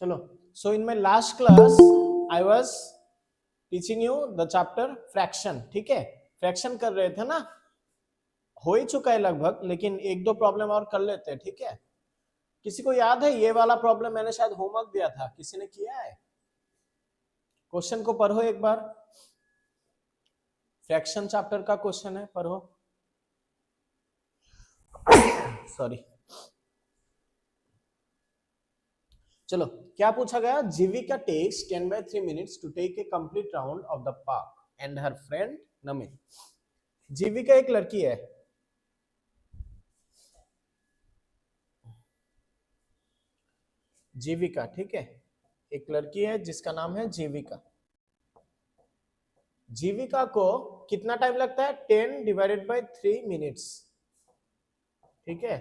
चलो, so in my last class I was teaching you the chapter fraction. ठीक है, fraction कर रहे थे ना, हो ही चुका है लगभग, लेकिन एक दो प्रॉब्लम और कर लेते हैं. ठीक है, किसी को याद है ये वाला प्रॉब्लम मैंने शायद होमवर्क दिया था, किसी ने किया है? क्वेश्चन को पढ़ो एक बार, फ्रैक्शन चैप्टर का क्वेश्चन है, पढ़ो. सॉरी. चलो, क्या पूछा गया? Jeevika takes 10/3 minutes to take a complete round of the park and her friend Namit. Jeevika एक लड़की है, जीविका. ठीक है, एक लड़की है जिसका नाम है जीविका. जीविका को कितना टाइम लगता है? 10/3 minutes. ठीक है,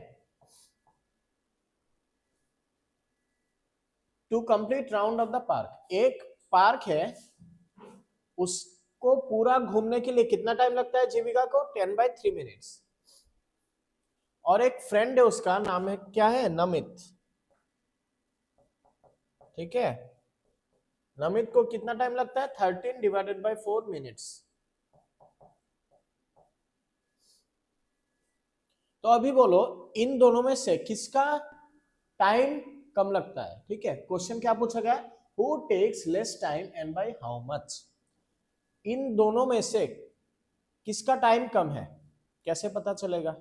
to complete round of the park. एक पार्क है, उसको पूरा घूमने के लिए कितना टाइम लगता है जीविका को? 10/3 minutes. और एक फ्रेंड है, उसका नाम है क्या है? नमित. ठीक है, नमित को कितना टाइम लगता है? 13/4 minutes. तो अभी बोलो, इन दोनों में से किसका टाइम कम लगता है? ठीक है, क्वेश्चन क्या पूछा गया? Who takes less time and by how much. इन दोनों में से किसका टाइम कम है, कैसे पता चलेगा?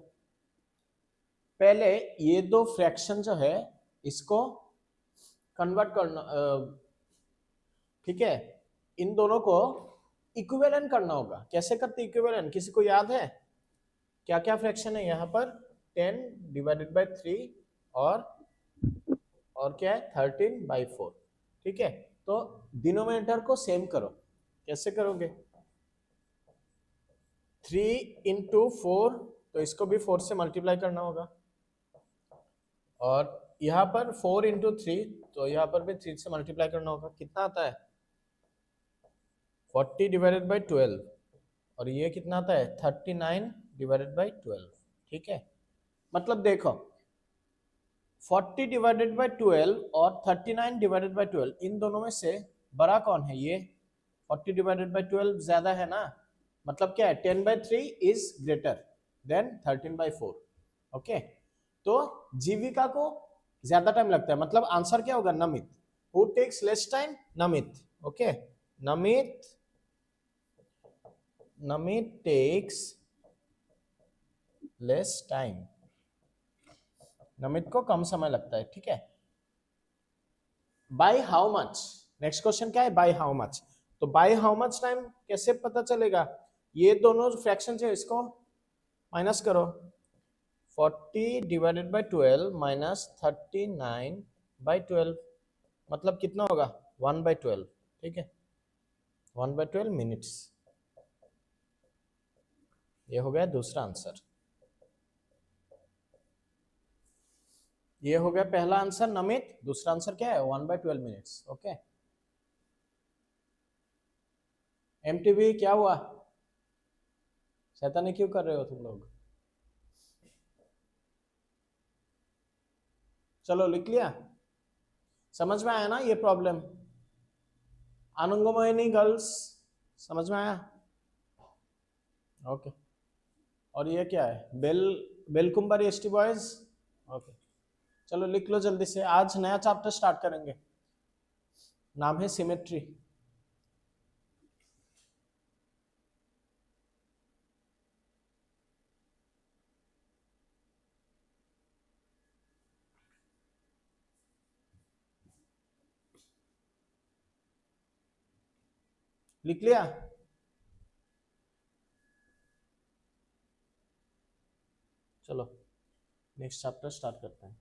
पहले ये दो फ्रैक्शन जो है इसको कन्वर्ट करना. ठीक है, इन दोनों को इक्विवेलेंट करना होगा. कैसे करते इक्विवेलेंट? किसी को याद है क्या क्या फ्रैक्शन है यहाँ पर? 10/3 और क्या है? 13/4. ठीक है, तो डिनोमिनेटर को सेम करो. कैसे करोगे? 3/4, तो इसको भी 4 से मल्टीप्लाई करना होगा. और यहाँ पर 4/3, तो यहाँ पर भी 3 से मल्टीप्लाई करना होगा. कितना आता है? 40/12. और ये कितना आता है? 39/12. ठीक है, मतलब देखो 40/12 और 39/12, इन दोनों में से बड़ा कौन है? ये 40/12 ज्यादा है ना, मतलब क्या है? 10/3 इज ग्रेटर देन 13/4. ओके, तो जीविका को ज्यादा टाइम लगता है, मतलब आंसर क्या होगा? Namit. Who takes less time? Namit. Okay, Namit takes less time. Namit को कम समय लगता है. ठीक है, by how much. Next question क्या है? By how much. तो बाय हाउ मच टाइम कैसे पता चलेगा? ये दोनों फ्रैक्शन है, इसको माइनस करो. 40/12 माइनस 39/12, मतलब कितना होगा? 1/12. ठीक है, 1/12 मिनट्स. ये हो गया दूसरा आंसर. ये हो गया पहला आंसर नमित. दूसरा आंसर क्या है? 1/12 मिनट्स. ओके, एमटीबी क्या हुआ? शैतानी क्यों कर रहे हो तुम लोग? चलो लिख लिया, समझ में आया ना ये प्रॉब्लम? आनंदमयनी गर्ल्स, समझ में आया? ओके. और ये क्या है? बेलकुंबारी एसटी बॉयज. ओके, चलो लिख लो जल्दी से. आज नया चैप्टर स्टार्ट करेंगे, नाम है सिमेट्री. लिख लिया? चलो नेक्स्ट चैप्टर स्टार्ट करते हैं.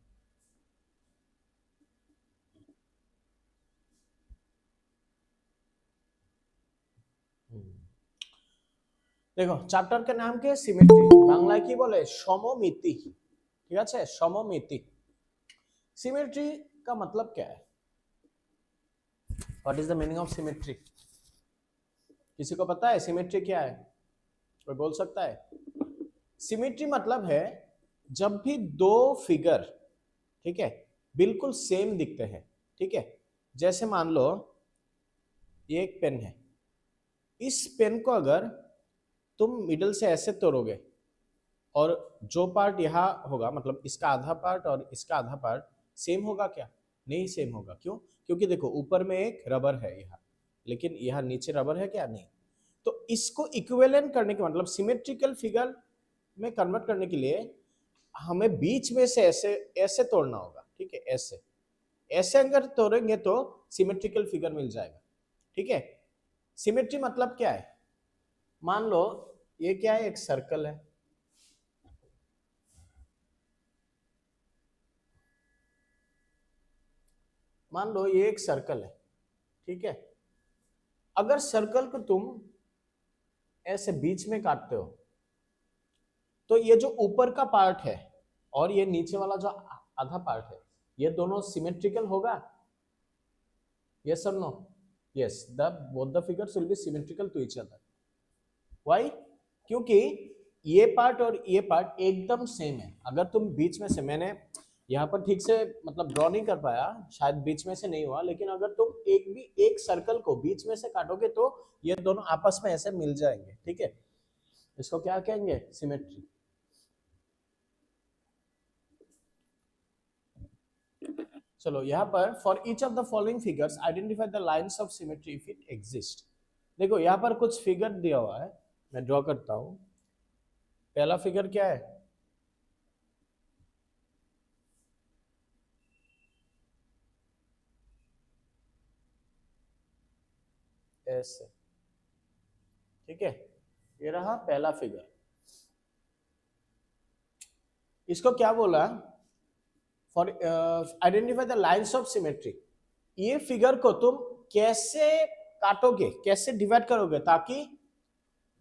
देखो চ্যাপ্টার के नाम के সিমেট্রি, বাংলায় কি বলে? সমমিতি. ঠিক আছে, সমমিতি. सिमेट्री का मतलब क्या है? What is the meaning of symmetry? किसी को पता है सिमेट्री क्या है? कोई बोल सकता है? सिमेट्री मतलब है जब भी दो फिगर, ठीक है, बिल्कुल सेम दिखते हैं. ठीक है, जैसे मान लो ये एक पेन है, इस पेन को अगर तुम मिडल से ऐसे तोड़ोगे और जो पार्ट यहाँ होगा, मतलब इसका आधा पार्ट और इसका आधा पार्ट सेम होगा क्या? नहीं सेम होगा। क्यों? क्योंकि देखो ऊपर में एक रबर है यहाँ, लेकिन यहाँ नीचे रबर है क्या? नहीं। तो इसको इक्विवेलेंट करने के मतलब सिमेट्रिकल फिगर में कन्वर्ट करने के लिए हमें बीच में से ऐसे ऐसे तोड़ना होगा, ठीक है? ऐसे ऐसे अगर तोड़ेंगे तो सिमेट्रिकल फिगर मिल जाएगा, ठीक है? सिमेट्री मतलब क्या है? मान लो ये क्या है, एक सर्कल है, मान लो ये एक सर्कल है, ठीक है? अगर सर्कल को तुम ऐसे बीच में काटते हो तो ये जो ऊपर का पार्ट है और ये नीचे वाला जो आधा पार्ट है, ये दोनों सिमेट्रिकल होगा? यस और no? Yes, the both the figures will be symmetrical to each other. Why? क्योंकि ये पार्ट और ये पार्ट एकदम सेम है। अगर तुम बीच में से, मैंने यहाँ पर ठीक से मतलब ड्रॉ नहीं कर पाया, शायद बीच में से नहीं हुआ, लेकिन अगर तुम एक सर्कल को बीच में से काटोगे तो ये दोनों आपस में ऐसे मिल जाएंगे, ठीक है? इसको क्या कहेंगे? सिमेट्री। चलो यहाँ पर for each of the following figures identify the lines of symmetry if it exist. देखो यहाँ पर कुछ फिगर दिया हुआ है, मैं ड्रॉ करता हूं। पहला फिगर क्या है? ऐसे, ठीक है? ये रहा पहला फिगर। इसको क्या बोला? For identify the lines of symmetry. ये फिगर को तुम कैसे काटोगे, कैसे डिवाइड करोगे ताकि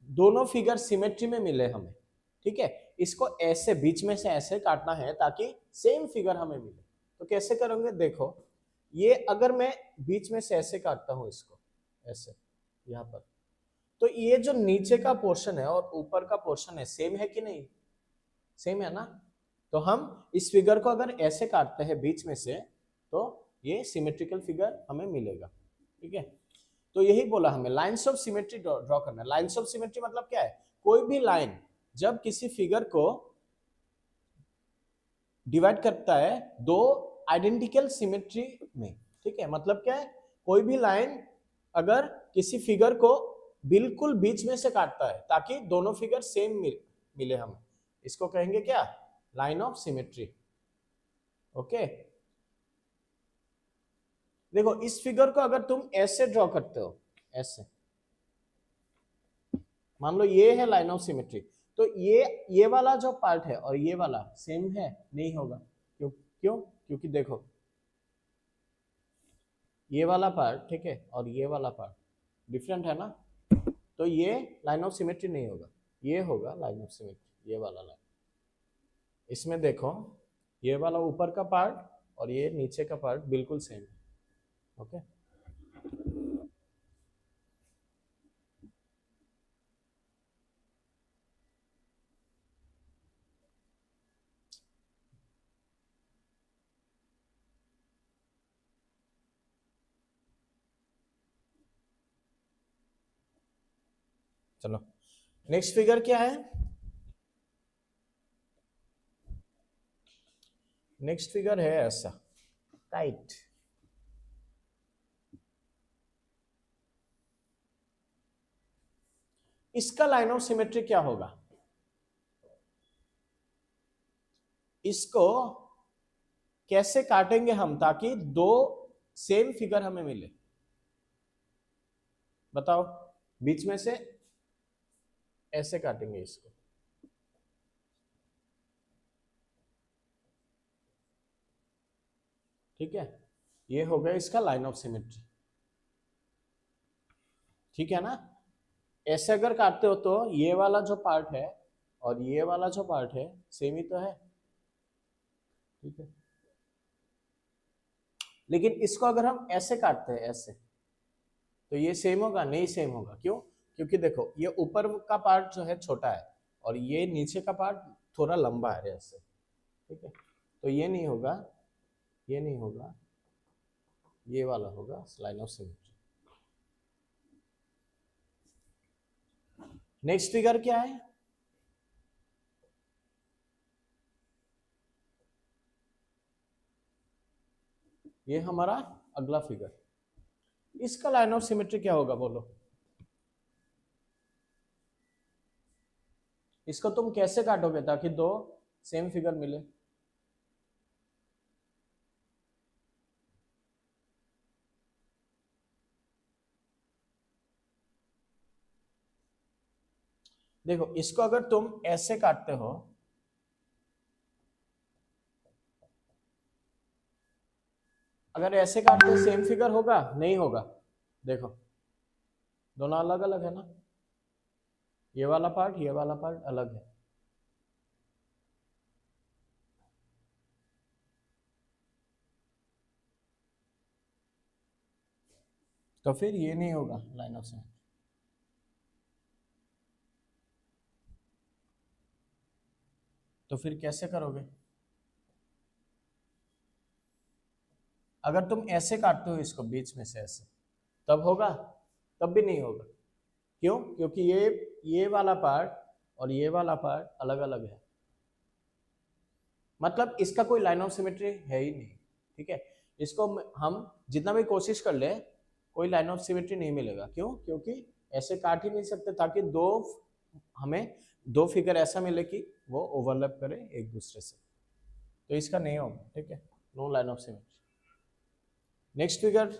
दोनों फिगर सिमेट्री में मिले हमें, ठीक है? इसको ऐसे बीच में से ऐसे काटना है ताकि सेम फिगर हमें मिले। तो कैसे करोगे? देखो ये अगर मैं बीच में से ऐसे काटता हूं, इसको ऐसे यहाँ पर, तो ये जो नीचे का पोर्शन है और ऊपर का पोर्शन है सेम है कि नहीं? सेम है ना? तो हम इस फिगर को अगर ऐसे काटते हैं बीच में से तो ये सिमेट्रिकल फिगर हमें मिलेगा, ठीक है? तो यही बोला हमें लाइंस ऑफ सिमेट्री ड्रॉ करना है। लाइंस ऑफ सिमेट्री मतलब क्या है? कोई भी लाइन जब किसी फिगर को डिवाइड करता है दो आइडेंटिकल सिमेट्री में, ठीक है? मतलब क्या है? कोई भी लाइन अगर किसी फिगर को बिल्कुल बीच में से काटता है ताकि दोनों फिगर सेम मिले हमें, इसको कहेंगे क्या? Line of symmetry. ओके, देखो इस फिगर को अगर तुम ऐसे ड्रॉ करते हो, ऐसे मान लो ये है लाइन ऑफ सिमेट्री, तो ये वाला जो पार्ट है और ये वाला सेम है? नहीं होगा। क्यों? क्योंकि देखो ये वाला पार्ट, ठीक है, और ये वाला पार्ट डिफरेंट है ना, तो ये लाइन ऑफ सिमेट्री नहीं होगा। ये होगा लाइन ऑफ सिमेट्री, ये वाला लाइन। इसमें देखो ये वाला ऊपर का पार्ट और ये नीचे का पार्ट बिल्कुल सेम है। ओके, चलो नेक्स्ट फिगर क्या है? नेक्स्ट फिगर है ऐसा, टाइट। इसका लाइन ऑफ सिमेट्री क्या होगा? इसको कैसे काटेंगे हम ताकि दो सेम फिगर हमें मिले? बताओ। बीच में से ऐसे काटेंगे इसको, ठीक है? ये हो गया इसका लाइन ऑफ सिमेट्री, ठीक है ना? ऐसे अगर काटते हो तो ये वाला जो पार्ट है और ये वाला जो पार्ट है सेम ही तो है, ठीक है? लेकिन इसको अगर हम ऐसे काटते हैं ऐसे, तो ये सेम होगा? नहीं सेम होगा। क्यों? क्योंकि देखो ये ऊपर का पार्ट जो है छोटा है और ये नीचे का पार्ट थोड़ा लंबा है ऐसे, ठीक है? तो ये नहीं होगा, ये नहीं होगा, ये वाला होगा line of symmetry. Next figure क्या है? ये हमारा अगला फिगर, इसका लाइन ऑफ सिमेट्री क्या होगा बोलो? इसको तुम कैसे काटोगे ताकि दो सेम फिगर मिले? देखो इसको अगर तुम ऐसे काटते हो, अगर ऐसे काटते सेम फिगर होगा? नहीं होगा। देखो दोनों अलग अलग है ना, ये वाला पार्ट ये वाला पार्ट अलग है। तो फिर ये नहीं होगा लाइन ऑफ सिमेट्री। तो फिर कैसे करोगे? अगर तुम ऐसे काटते हो इसको बीच में से ऐसे, तब होगा? तब भी नहीं होगा। क्यों? क्योंकि ये वाला पार्ट और ये वाला पार्ट अलग अलग है, मतलब इसका कोई लाइन ऑफ सिमेट्री है ही नहीं। ठीक है, इसको हम जितना भी कोशिश कर ले कोई लाइन ऑफ सिमेट्री नहीं मिलेगा। क्यों? क्योंकि ऐसे काट ही नहीं सकते ताकि हमें दो फिगर ऐसा मिले कि वो ओवरलैप करे एक दूसरे से। तो इसका नहीं होगा। ठीक है, no line of symmetry. Next figure,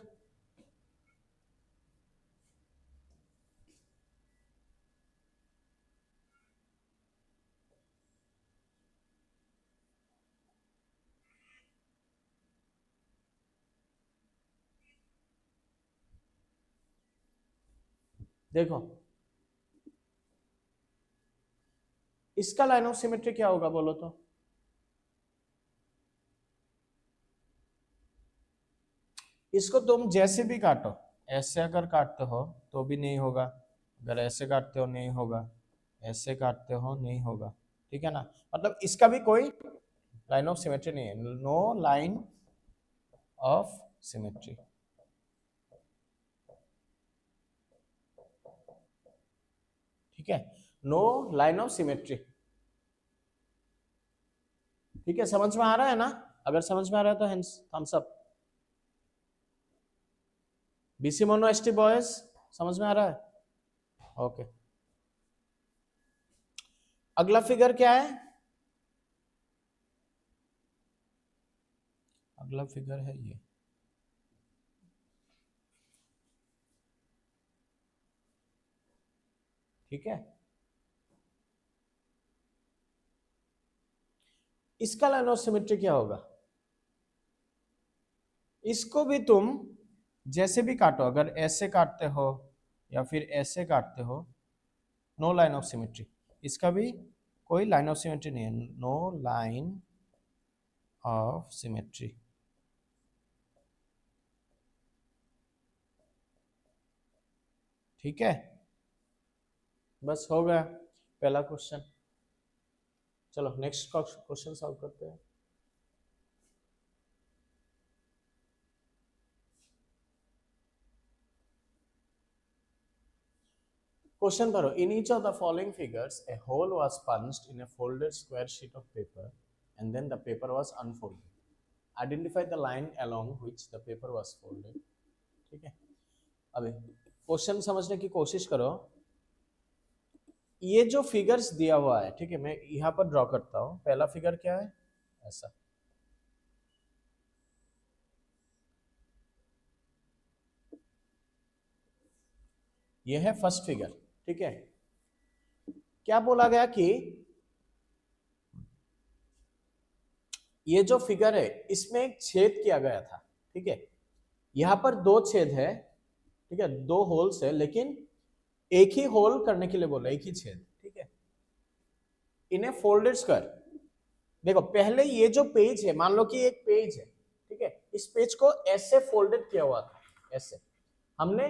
देखो इसका लाइन ऑफ सिमेट्री क्या होगा बोलो तो? इसको तुम जैसे भी काटो, ऐसे अगर काटते हो तो भी नहीं होगा, अगर ऐसे काटते हो नहीं होगा, ऐसे काटते हो नहीं होगा। ठीक है ना, मतलब इसका भी कोई लाइन ऑफ सिमेट्री नहीं है, नो लाइन ऑफ सिमेट्री। ठीक है, नो लाइन ऑफ सिमेट्री। ठीक है, समझ में आ रहा है ना? अगर समझ में आ रहा है तो hands thumbs up. BC mono ST boys समझ में आ रहा है? ओके, अगला फिगर क्या है? अगला फिगर है ये। ठीक है, इसका लाइन ऑफ सिमेट्री क्या होगा? इसको भी तुम जैसे भी काटो, अगर ऐसे काटते हो या फिर ऐसे काटते हो, नो लाइन ऑफ सिमेट्री। इसका भी कोई लाइन ऑफ सिमेट्री नहीं है, नो लाइन ऑफ सिमेट्री। ठीक है, बस हो गया पहला क्वेश्चन। चलो नेक्स्ट क्वेश्चन सॉल्व करते हैं। Question paro. In each of the following figures, a hole was punched in a folded square sheet of paper and then the paper was unfolded. Identify the line along which the paper was folded. ठीक है, अभी question समझने की कोशिश करो। ये जो figures दिया हुआ है, ठीक है, मैं यहाँ पर ड्रॉ करता हूँ। पहला फिगर क्या है? ऐसा। ये है फर्स्ट फिगर। ठीक है, क्या बोला गया कि ये जो फिगर है इसमें एक छेद किया गया था। ठीक है, यहां पर दो छेद है। ठीक है, दो होल्स है, लेकिन एक ही होल करने के लिए बोला, एक ही छेद। ठीक है, इन्हें फोल्डेड स्क्वायर। देखो पहले ये जो पेज है, मान लो कि एक पेज है। ठीक है, इस पेज को ऐसे फोल्डेड किया हुआ था, ऐसे हमने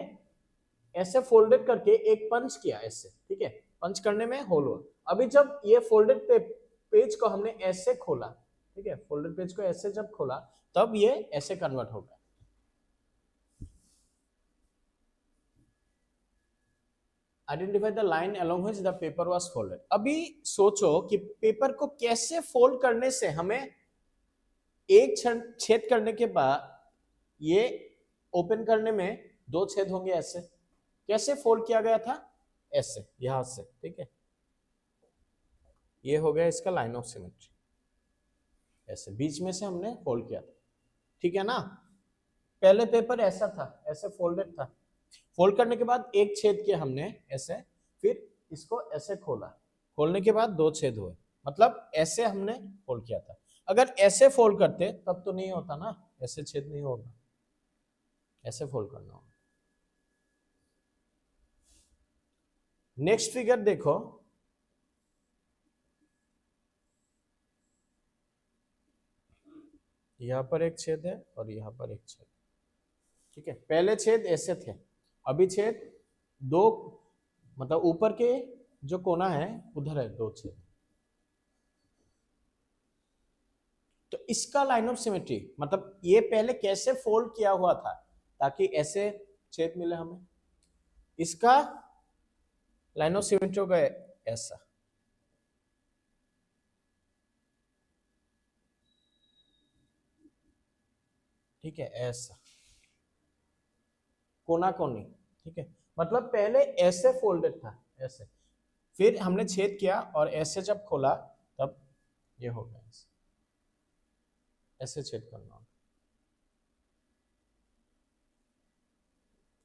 ऐसे फोल्डेड करके एक पंच किया ऐसे। ठीक है, पंच करने में होल हुआ। अभी जब ये फोल्डेड पेज को हमने ऐसे खोला, ठीक है, फोल्डेड पेज को ऐसे जब खोला तब ये ऐसे कन्वर्ट होगा। Identify the line along which the paper was folded. अभी सोचो कि पेपर को कैसे फोल्ड करने से हमें एक छेद करने के बाद ये ओपन करने में दो छेद होंगे, ऐसे कैसे फोल्ड किया गया था, ऐसे यहां से, ठीक है। ये हो गया इसका लाइन ऑफ सिमेट्री, ऐसे बीच में से हमने फोल्ड किया था, ठीक है ना। पहले पेपर ऐसा था, ऐसे फोल्डेड था, फोल्ड करने के बाद एक छेद किया हमने ऐसे, फिर इसको ऐसे खोला, खोलने के बाद दो छेद हुए, मतलब ऐसे हमने फोल्ड किया था। अगर ऐसे फोल्ड करते तब तो नहीं होता ना, ऐसे छेद नहीं होगा, ऐसे फोल्ड करना होगा। नेक्स्ट फिगर देखो, यहां पर एक छेद है और यहां पर एक छेद, ठीक है। पहले छेद ऐसे थे, अभी छेद दो, मतलब ऊपर के जो कोना है उधर है दो छेद। तो इसका लाइन ऑफ सिमेट्री मतलब ये पहले कैसे फोल्ड किया हुआ था ताकि ऐसे छेद मिले हमें, इसका लाइन ऑफ सिमेट्री होगा ऐसा, ठीक है, ऐसा कोना कोनी, ठीक है। मतलब पहले ऐसे फोल्डेड था, ऐसे, फिर हमने छेद किया और ऐसे जब खोला तब ये हो गया, ऐसे छेद करना।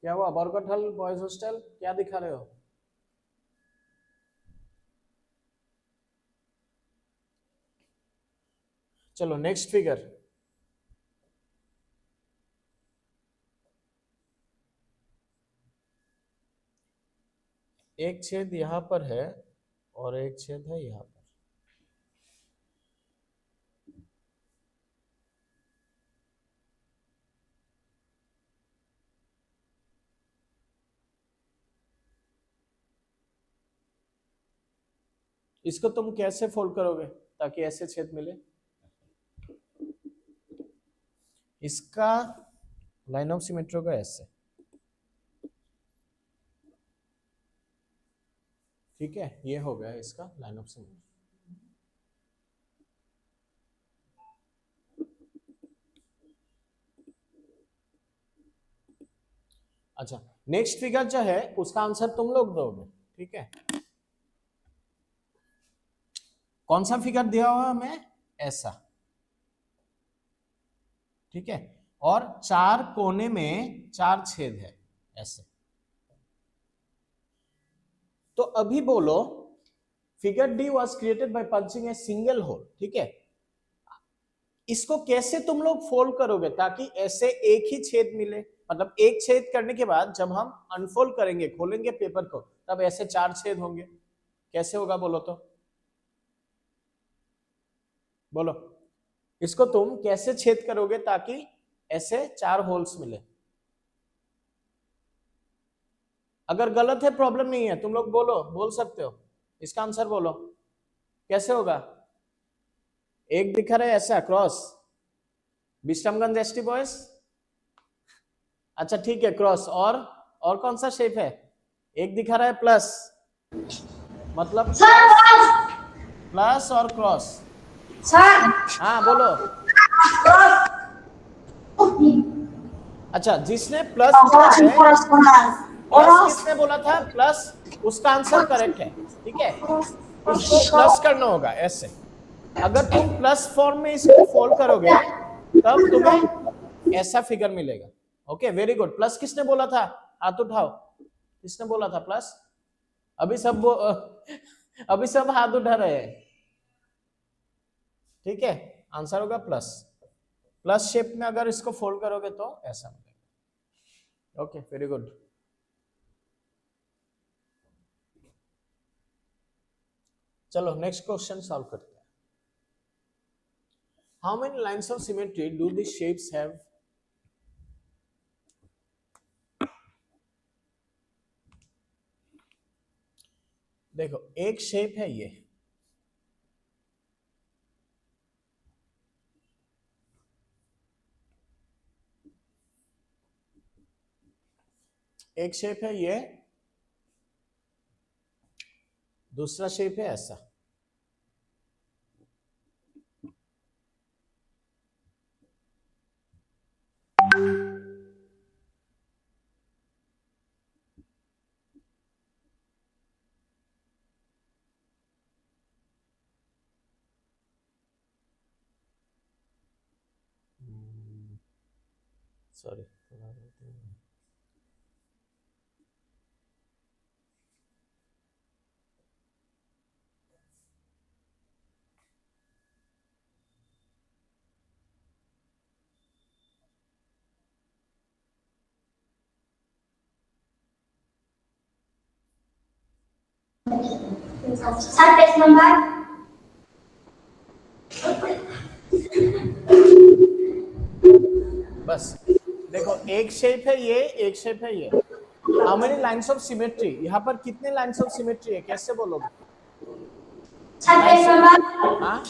क्या हुआ बरकत हल बॉयज हॉस्टल, क्या दिखा रहे हो? चलो नेक्स्ट फिगर, एक छेद यहां पर है और एक छेद है यहां पर। इसको तुम कैसे फोल्ड करोगे ताकि ऐसे छेद मिले? इसका लाइन ऑफ सिमेट्री होगा ऐसे, ठीक है। ये हो गया इसका लाइन ऑफ सिमेट्री। अच्छा, नेक्स्ट फिगर जो है उसका आंसर तुम लोग दोगे, ठीक है। कौन सा फिगर दिया हुआ है हमें, ऐसा, ठीक है, और चार कोने में चार छेद है, ऐसे। तो अभी बोलो, figure D was created by punching a single hole, ठीक है। इसको कैसे तुम लोग फोल्ड करोगे ताकि ऐसे एक ही छेद मिले, मतलब एक छेद करने के बाद जब हम अनफोल्ड करेंगे, खोलेंगे पेपर को, तब ऐसे चार छेद होंगे, कैसे होगा बोलो तो, बोलो। इसको तुम कैसे छेद करोगे ताकि ऐसे चार होल्स मिले? अगर गलत है प्रॉब्लम नहीं है, तुम लोग बोलो, बोल सकते हो, इसका आंसर बोलो कैसे होगा। एक दिखा रहा है ऐसा क्रॉस, विस्टमगंज एसटी बॉयज, अच्छा ठीक है क्रॉस, और कौन सा शेप है, एक दिखा रहा है प्लस, मतलब प्लस और क्रॉस, हाँ बोलो। अच्छा, जिसने प्लस बोला है, प्लस किसने बोला था, प्लस, उसका आंसर करेक्ट है, ठीक है। इसको प्लस करना होगा ऐसे, अगर तुम प्लस फॉर्म में इसको फोल्ड करोगे तब तुम्हें ऐसा फिगर मिलेगा। Okay very good. प्लस किसने बोला था, हाथ उठाओ, किसने बोला था प्लस? अभी सब अभी सब हाथ उठा रहे हैं, ठीक है। आंसर होगा प्लस, प्लस शेप में अगर इसको फोल्ड करोगे तो ऐसा मिलेगा। Okay very good. चलो नेक्स्ट क्वेश्चन सॉल्व करते हैं। How many lines of symmetry do these shapes have? देखो एक शेप है ये, एक शेप है ये, दूसरा शेप है ऐसा। सॉरी, सर पेज नंबर बस देखो, एक शेप है ये, एक शेप है ये। How many lines of symmetry, यहाँ पर कितने लाइंस ऑफ सिमेट्री है, कैसे बोलोगे? सर पेज नंबर हाँ,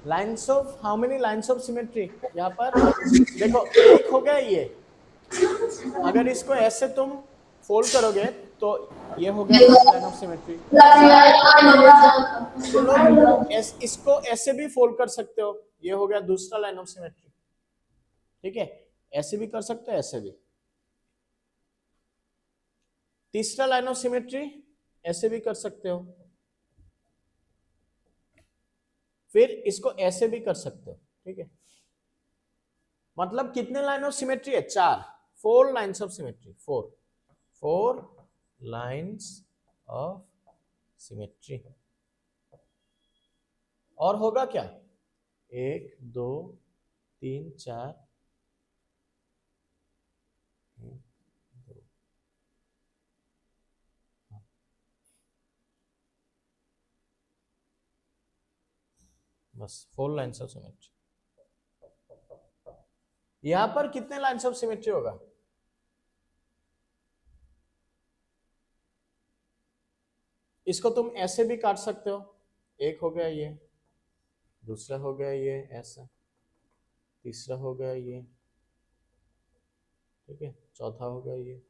lines of, how many lines of symmetry यहाँ पर? देखो, एक हो गया ये, अगर इसको ऐसे तुम फोल्ड करोगे तो ये हो गया फर्स्ट लाइन ऑफ सिमेट्री। तुम लोग इसको ऐसे भी फोल्ड कर सकते हो, ये हो गया दूसरा लाइन ऑफ सिमेट्री। ठीक है, ऐसे भी कर सकते हो, ऐसे भी। तीसरा लाइन ऑफ सिमेट्री ऐसे भी कर सकते हो, फिर इसको ऐसे भी कर सकते हो। ठीक है, मतलब कितने लाइन ऑफ सिमेट्री है? चार, 4 lines of symmetry, 4 lines of symmetry. और होगा क्या? 1 2 3 4, 1 2, बस 4 लाइन्स ऑफ सिमेट्री। यहां पर कितने लाइन्स ऑफ सिमेट्री होगा? इसको तुम ऐसे भी काट सकते हो, एक हो गया ये, दूसरा हो गया ये ऐसा, तीसरा हो गया ये, ठीक है, चौथा हो गया ये।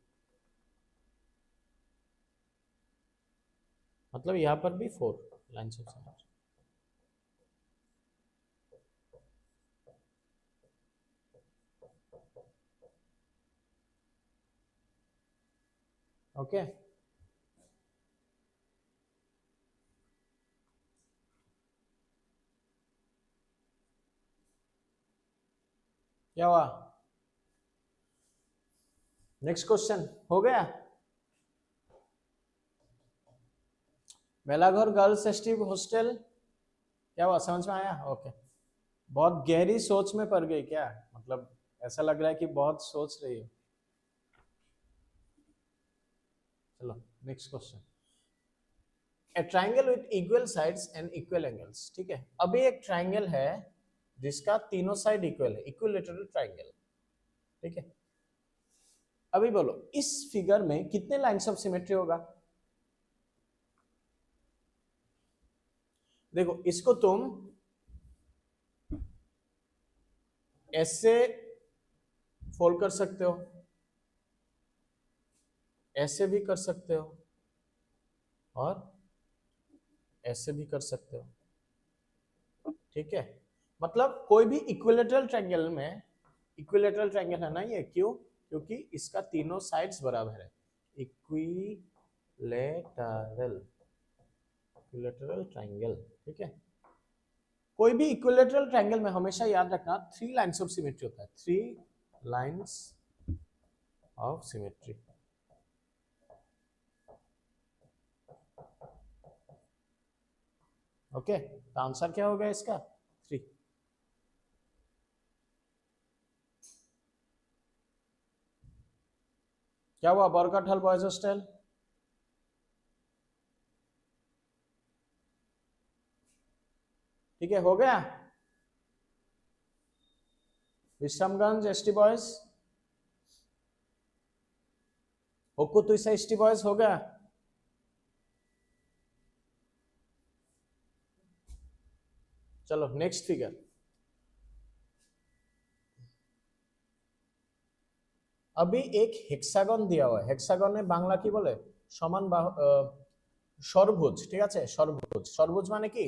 मतलब यहाँ पर भी 4 लाइन्स ऑफ सिमेट्री। ओके, क्या हुआ? नेक्स्ट क्वेश्चन हो गया। मेलाघर गर्ल्स एसटी हॉस्टल, क्या हुआ, समझ में आया? ओके, बहुत गहरी सोच में पड़ गई क्या? मतलब ऐसा लग रहा है कि बहुत सोच रही हो। चलो next question. A triangle with equal sides and equal angles. ठीक है, अभी एक ट्राइंगल है जिसका तीनों साइड इक्वल है, इक्विलेटरल ट्राइंगल। ठीक है, अभी बोलो इस फिगर में कितने लाइंस ऑफ सिमेट्री होगा? देखो, इसको तुम ऐसे फोल्ड कर सकते हो, ऐसे भी कर सकते हो, और ऐसे भी कर सकते हो। ठीक है, मतलब कोई भी इक्विलेटरल ट्रायंगल में, इक्विलेटरल ट्रायंगल है ना ये, क्यों? क्योंकि इसका तीनों साइड्स बराबर है। Equilateral, equilateral triangle. ठीक है, कोई भी इक्विलेटरल ट्रायंगल में हमेशा याद रखना 3 लाइंस ऑफ सिमेट्री होता है, 3 लाइंस ऑफ सिमेट्री। ओके, तो आंसर क्या होगा इसका? 3। क्या हुआ बरकटहल बॉयज हॉस्टल? ठीक है, हो गया। Vishramganj ST boys, Hokutuisa ST boys, हो गया। चलो नेक्स्ट फिगर। अभी एक हेक्सागन दिया हुआ है, हेक्सागन बांगला की बोले समान षড়ভুজ, ঠিক আছে, ষড়ভুজ, ষড়ভুজ মানে কি,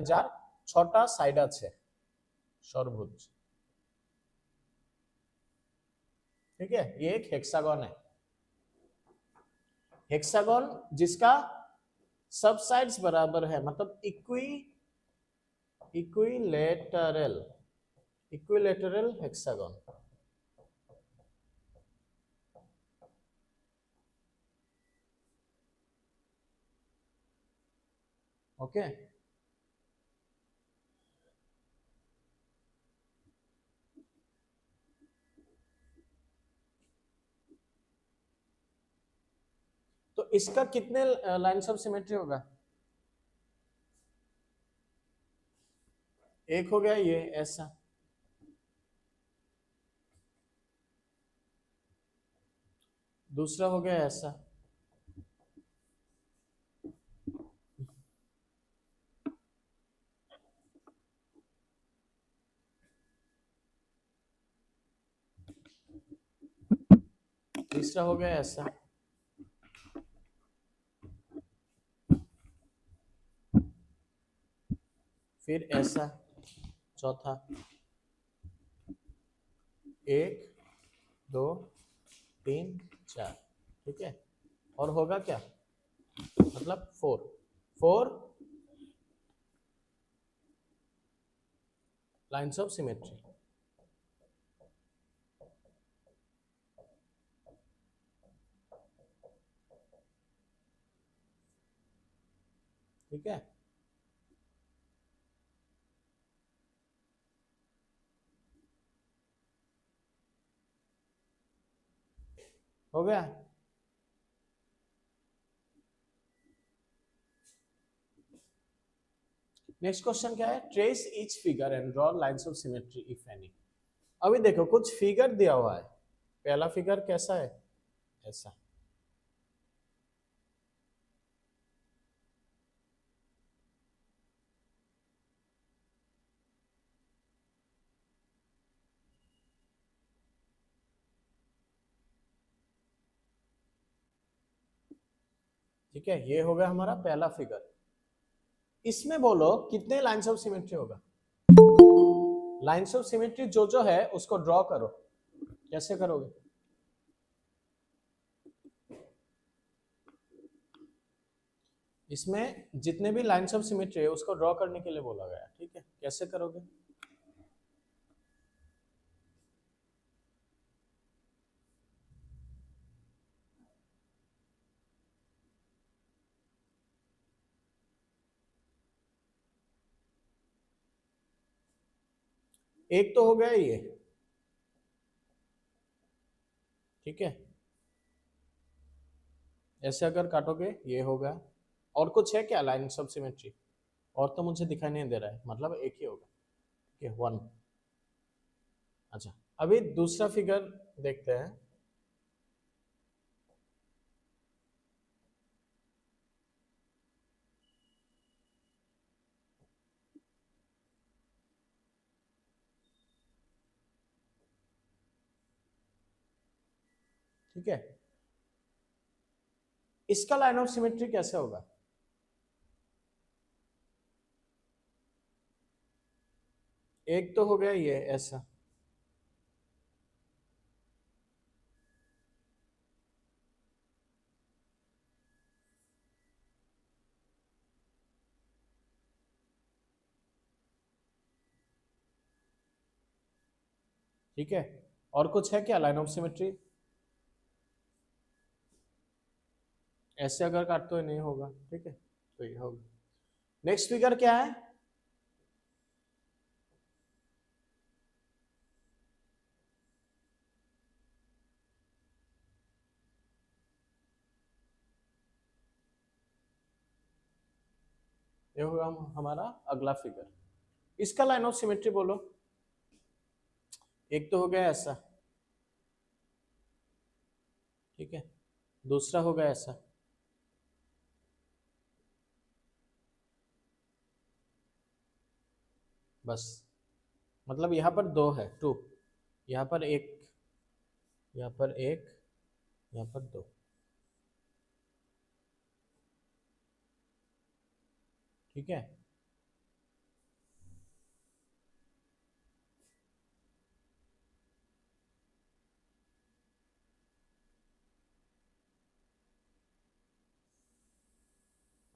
যার 6টা সাইড আছে, षড়ভুज, ठीक है, ये एक हेक्सागन है, हेक्सागन जिसका सब साइड्स बराबर है, मतलब इक्विलेटरल, इक्विलेटरल हेक्सागन, ओके। तो इसका कितने लाइंस ऑफ सिमेट्री होगा, एक हो गया ये ऐसा, दूसरा हो गया ऐसा, तीसरा हो गया ऐसा, फिर ऐसा, चौथा, 1 2 3 4, ठीक है, और होगा क्या, मतलब 4 लाइंस ऑफ सिमेट्री, ठीक है। हो गया। नेक्स्ट क्वेश्चन क्या है, trace each figure and draw lines of symmetry if any. अभी देखो कुछ फिगर दिया हुआ है, पहला फिगर कैसा है, ऐसा, ठीक है, ये हो गया हमारा पहला फिगर। इसमें बोलो कितने लाइंस ऑफ सिमेट्री होगा, लाइंस ऑफ सिमेट्री जो जो है उसको ड्रॉ करो, कैसे करोगे, इसमें जितने भी लाइंस ऑफ सिमेट्री है उसको ड्रॉ करने के लिए बोला गया, ठीक है, कैसे करोगे, एक तो हो गया ये, ठीक है, ऐसे अगर काटोगे ये होगा, और कुछ है क्या लाइंस ऑफ सिमेट्री, और तो मुझे दिखाई नहीं दे रहा है, मतलब एक ही होगा, ठीक है, 1। अच्छा, अभी दूसरा फिगर देखते हैं, ठीक है, इसका लाइन ऑफ सिमेट्री कैसे होगा, एक तो हो गया ये ऐसा, ठीक है, और कुछ है क्या लाइन ऑफ सिमेट्री, ऐसे अगर काटते हुए नहीं होगा, ठीक है, तो ये होगा। नेक्स्ट फिगर क्या है, ये होगा हमारा अगला फिगर, इसका लाइन ऑफ सिमेट्री बोलो, एक तो हो गया ऐसा, ठीक है, दूसरा हो गया ऐसा, बस, मतलब यहाँ पर 2 है, 2, यहाँ पर एक यहाँ पर 1, यहाँ पर 2, ठीक है।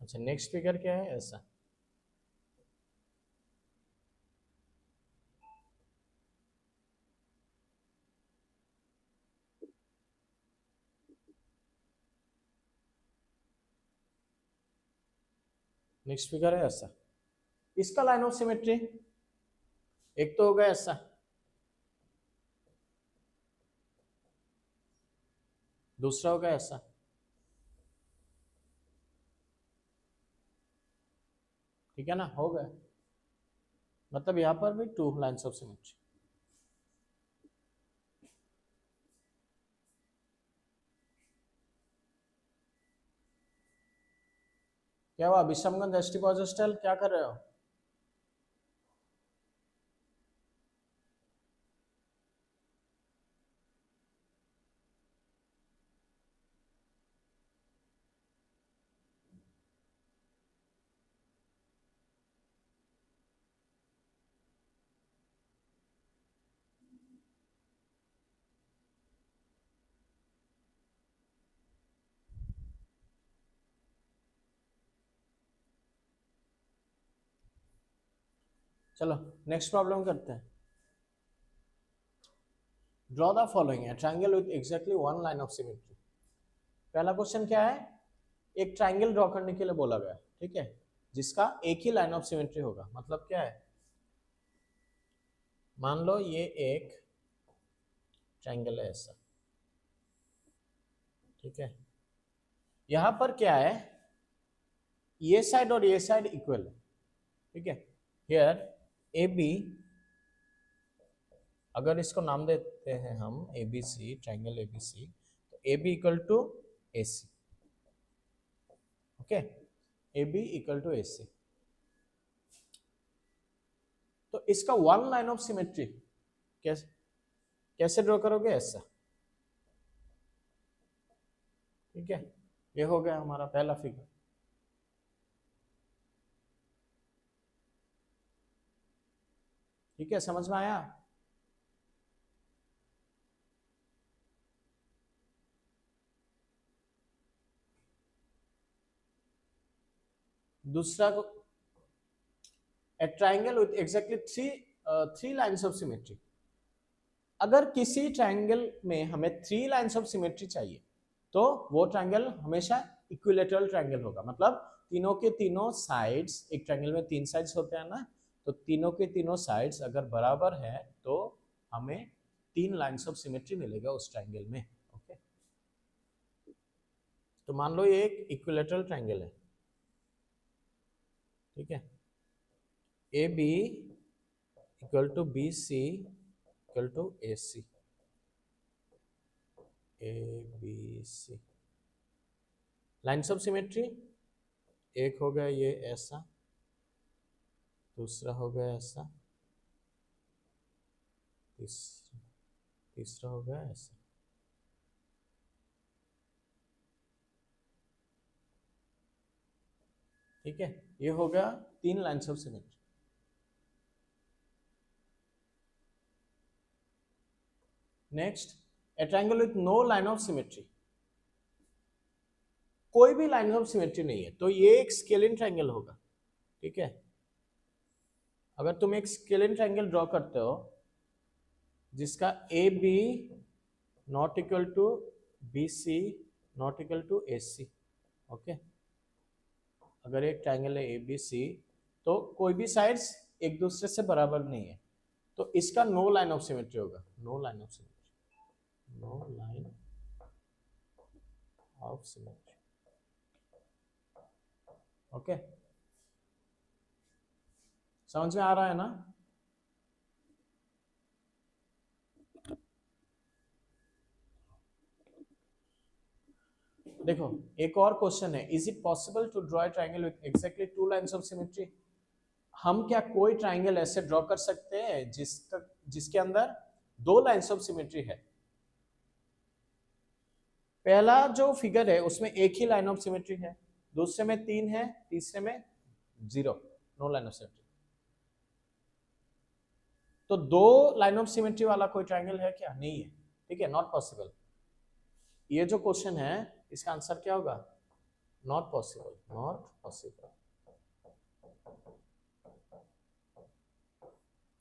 अच्छा, नेक्स्ट फिगर क्या है? ऐसा नेक्स्ट फिगर है ऐसा। इसका लाइन ऑफ सिमेट्री एक तो होगा ऐसा, दूसरा होगा ऐसा, ठीक है ना, हो गया। मतलब यहां पर भी 2 लाइन्स ऑफ सिमेट्री। क्या हुआ विषमगंज एसटी पॉजिस्टल, क्या कर रहे हो? चलो नेक्स्ट प्रॉब्लम करते हैं। Draw the following A triangle with exactly 1 line of symmetry. पहला क्वेश्चन क्या है? एक ट्रायंगल ड्रॉ करने के लिए बोला गया, ठीक है, जिसका एक ही लाइन ऑफ सिमेट्री होगा। मतलब क्या है? मान लो ये एक ट्रायंगल है ऐसा, ठीक है। यहां पर क्या है? ये साइड और ये साइड इक्वल है, ठीक है। हियर ए बी, अगर इसको नाम देते हैं हम A B C, triangle A B C, तो A B equal to A C, okay, A B equal to A C. तो इसका 1 लाइन ऑफ सिमेट्री कैसे कैसे ड्रॉ करोगे? ऐसा, ठीक है। ये हो गया हमारा पहला फिगर। ठीक है, समझ में आया? दूसरा को ए triangle with exactly three lines of symmetry. अगर किसी ट्राइंगल में हमें 3 लाइन्स ऑफ सिमेट्री चाहिए तो वो ट्राइंगल हमेशा इक्विलेटरल ट्राइंगल होगा। मतलब तीनों के तीनों साइड्स, एक ट्राइंगल में 3 साइड्स होते हैं ना, तो तीनों के तीनों साइड्स अगर बराबर है तो हमें 3 लाइन्स ऑफ सिमेट्री मिलेगा उस ट्राइंगल में, ओके। तो मान लो ये एक इक्विलेटरल ट्राइंगल है, ठीक है। A B equal to B C equal to A C, A B C. Lines of symmetry एक हो गया ये ऐसा, दूसरा हो गया ऐसा, तीसरा हो गया ऐसा, ठीक है। ये हो गया 3 lines of symmetry. Next, a triangle with no line of symmetry. कोई भी लाइन ऑफ सिमेट्री नहीं है तो ये एक स्केलिन ट्रायंगल होगा, ठीक है। अगर तुम एक स्केलिन ट्रायंगल ड्रॉ करते हो जिसका A B not equal to B C not equal to A C, okay. अगर एक ट्रायंगल है ए बी सी तो कोई भी साइड्स एक दूसरे से बराबर नहीं है, तो इसका नो लाइन ऑफ सिमेट्री होगा। No line of symmetry, no line of symmetry, okay. समझ में आ रहा है ना? देखो एक और क्वेश्चन है, is it possible to draw a triangle with exactly 2 lines of symmetry. हम क्या कोई ट्रायंगल ऐसे ड्रॉ कर सकते हैं जिसके अंदर 2 लाइन्स ऑफ सिमेट्री है? पहला जो फिगर है उसमें एक ही लाइन ऑफ सिमेट्री है, दूसरे में 3 है, तीसरे में 0, नो लाइन ऑफ सिमेट्री। तो 2 लाइन ऑफ सिमेट्री वाला कोई ट्रायंगल है क्या? नहीं है, ठीक है, नॉट पॉसिबल। ये जो क्वेश्चन है इसका आंसर क्या होगा? Not possible, not possible.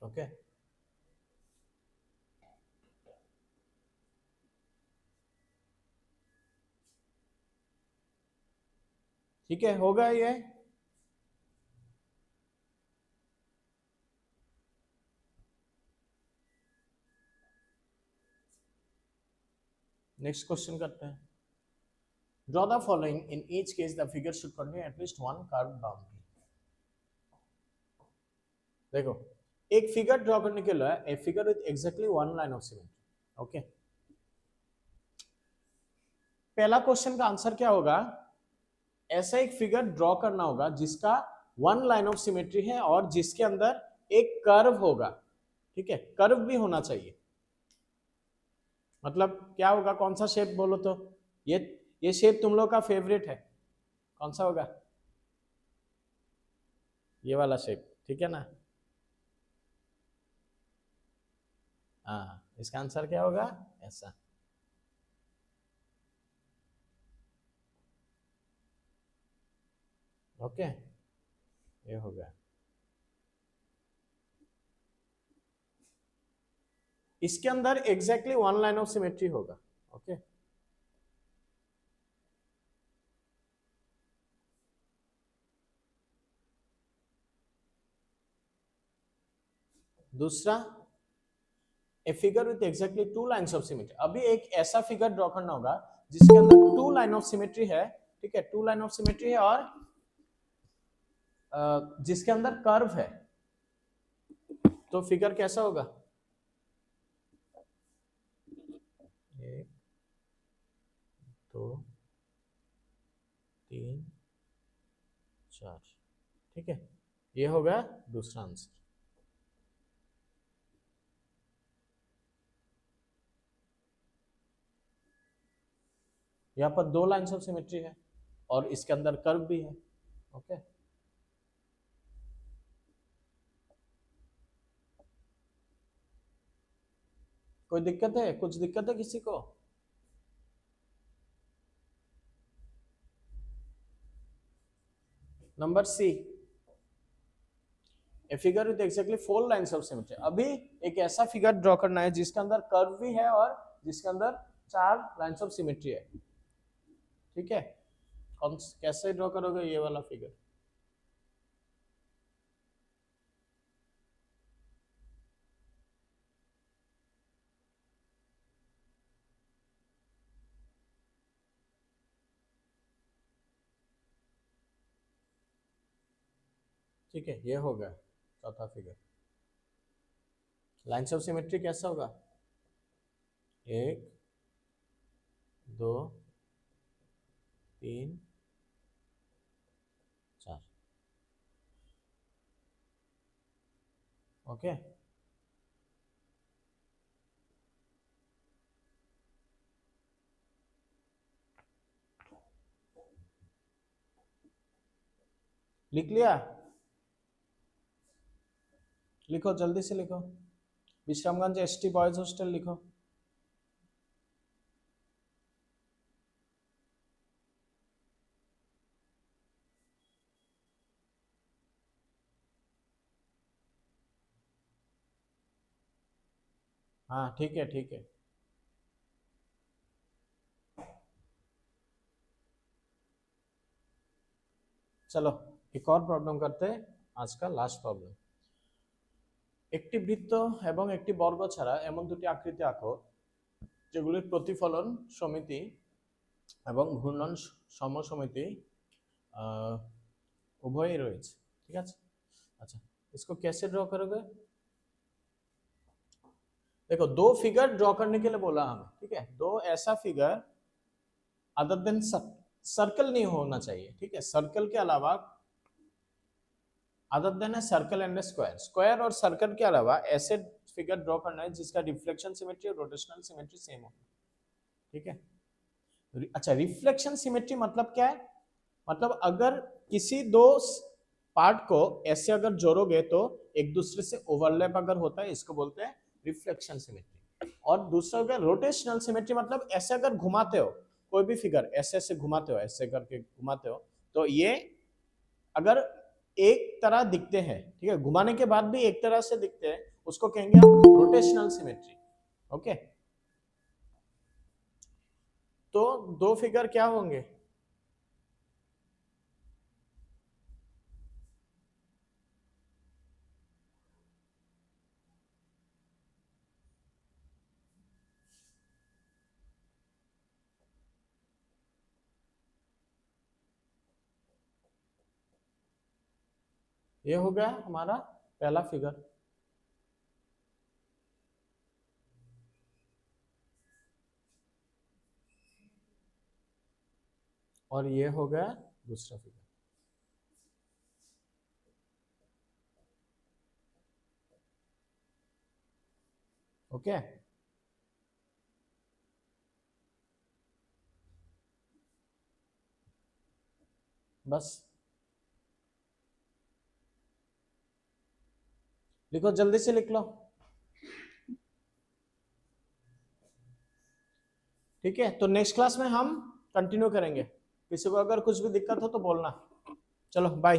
Okay, ठीक है, होगा ये। नेक्स्ट क्वेश्चन करते हैं। Draw the following, in each case the figure should contain at least one curve boundary. देखो, एक फिगर ड्रॉ करने के लिए a figure with exactly one line of symmetry. Okay, पहला क्वेश्चन का आंसर क्या होगा? ऐसा एक फिगर ड्रॉ करना होगा जिसका वन लाइन ऑफ सिमेट्री है और जिसके अंदर एक कर्व होगा, ठीक है, कर्व भी होना चाहिए। मतलब क्या होगा? कौन सा शेप बोलो तो? ये शेप तुम लोग का फेवरेट है, कौन सा होगा? ये वाला शेप, ठीक है ना? हाँ, इसका आंसर क्या होगा? ऐसा। ओके, ये हो गया। इसके अंदर exactly one line of symmetry होगा। ओके, दूसरा, a figure with exactly two lines of symmetry. अभी एक ऐसा फिगर ड्रॉ करना होगा जिसके अंदर टू लाइन ऑफ सिमेट्री है, ठीक है, टू लाइन ऑफ सिमेट्री है और जिसके अंदर कर्व है। तो फिगर कैसा होगा? 1 2 3 4, ठीक है, ये होगा दूसरा आंसर। यहाँ पर 2 लाइन्स ऑफ सिमेट्री है और इसके अंदर कर्व भी है। ओके, कोई दिक्कत है? कुछ दिक्कत है किसी को? Number C, a figure with exactly 4 lines of symmetry. अभी एक ऐसा फिगर ड्रॉ करना है जिसके अंदर कर्व भी है और जिसके अंदर 4 लाइन्स ऑफ सिमेट्री है, ठीक है। कैसे ड्रॉ करोगे ये वाला फिगर? ठीक है, ये हो गया चौथा फिगर। लाइन्स ऑफ सिमेट्री कैसा होगा? 1 2 3 4। ओके, लिख लिया? लिखो, जल्दी से लिखो। विश्रामगंज एसटी बॉयज हॉस्टल लिखो। हाँ, ठीक है, ठीक है। चलो एक और प्रॉब्लम करते हैं, आज का लास्ट प्रॉब्लम। একটি বৃত্ত এবং একটি বর্গ ছাড়া এমন দুটি আকৃতি আঁকো যেগুলির প্রতিফলন সমিতি এবং ঘূর্ণন সমসমিতি उभय रही। ठीक है, अच्छा इसको कैसे ड्रॉ करोगे? देखो, दो फिगर ड्रॉ करने के लिए बोला हमें, ठीक है, दो ऐसा फिगर अदर देन सर्कल नहीं होना चाहिए, ठीक है, सर्कल के अलावा अदर देन है सर्कल एंड स्क्वायर, स्क्वायर और सर्कल के अलावा ऐसे फिगर ड्रॉ करना है जिसका रिफ्लेक्शन सिमेट्री और रोटेशनल सिमेट्री सेम हो, ठीक है। अच्छा, रिफ्लेक्शन सिमेट्री मतलब क्या है? मतलब अगर किसी दो पार्ट को ऐसे अगर जोड़ोगे तो एक दूसरे से ओवरलैप अगर होता है, इसको बोलते हैं रिफ्लेक्शन सिमेट्री। और दूसरा हो गया रोटेशनल सिमेट्री, मतलब ऐसे अगर घुमाते हो कोई भी फिगर, ऐसे ऐसे घुमाते हो, ऐसे करके घुमाते हो, तो ये अगर एक तरह दिखते हैं, ठीक है, घुमाने के बाद भी एक तरह से दिखते हैं, उसको कहेंगे हम रोटेशनल सिमेट्री। ओके, तो दो फिगर क्या होंगे? ये हो गया हमारा पहला फिगर, और ये हो गया दूसरा फिगर। ओके, बस लिखो, जल्दी से लिख लो। ठीक है, तो नेक्स्ट क्लास में हम कंटिन्यू करेंगे। किसी को अगर कुछ भी दिक्कत हो तो बोलना। चलो बाय।